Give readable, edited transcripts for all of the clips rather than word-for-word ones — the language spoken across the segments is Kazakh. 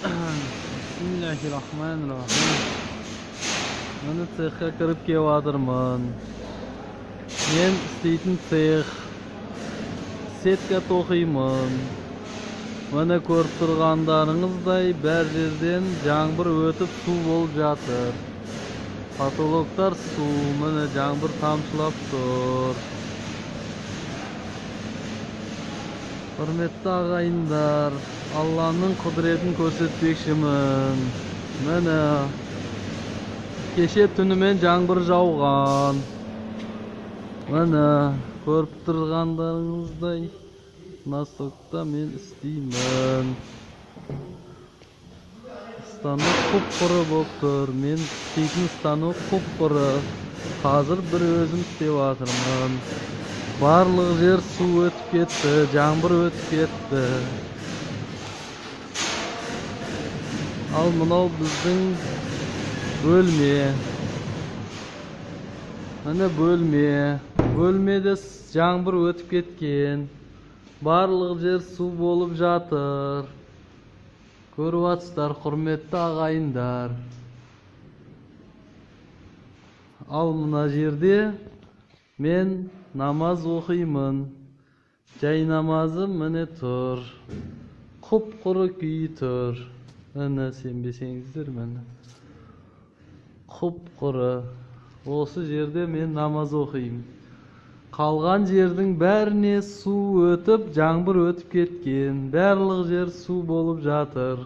Bismillahirrahmanirrahim. Mana cexga kirib kelayotırman. Men isteytin cex. Setka toqiyman. Mana ko'rib turganlarыңыздай bär жерден жаңбыр өтүп суу болуп жатыр. Потолоктар суу, mana жаңбыр тамчылап тур. Hürmetli ağayınlar, Allah'ın kudretini көрсөтпекчимин. Mana keşe түнүмен жаңбыр жауган. Mana көрүп тургандарыңыздай Настокта мен isteyman. Станок куп-куру болуп тур. Мен isteytin станок куп-куру. Азыр bir өзүм istеп атырмын. Барлык жер суу өтүп кетти, жаңбыр өтүп кетти. Ал мынау биздин бөлме. Мына бөлме. Бөлмеде жаңбыр өтүп кеткен. Барлык жер суу болуп жатыр. Көрүп атсыздар, құрметті ағайындар. Ал мына жерде мен намаз окуймун. Жай намазым міне тур. Куп-куру күйү тур. Мына сенбесеңиздер міне. Куп-куру. Осы жерде мен намаз окуйм. Қалған жердің бәріне суу өтіп, жаңбыр өтіп кеткен. Барлық жер суу болып жатыр.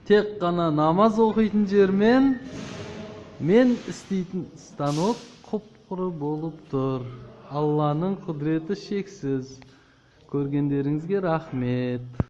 Тек қана намаз окуйтын жермен мен істейтін станок құп-құры болып тұр. Алланың құдіреті шексіз. Көргендеріңізге рахмет.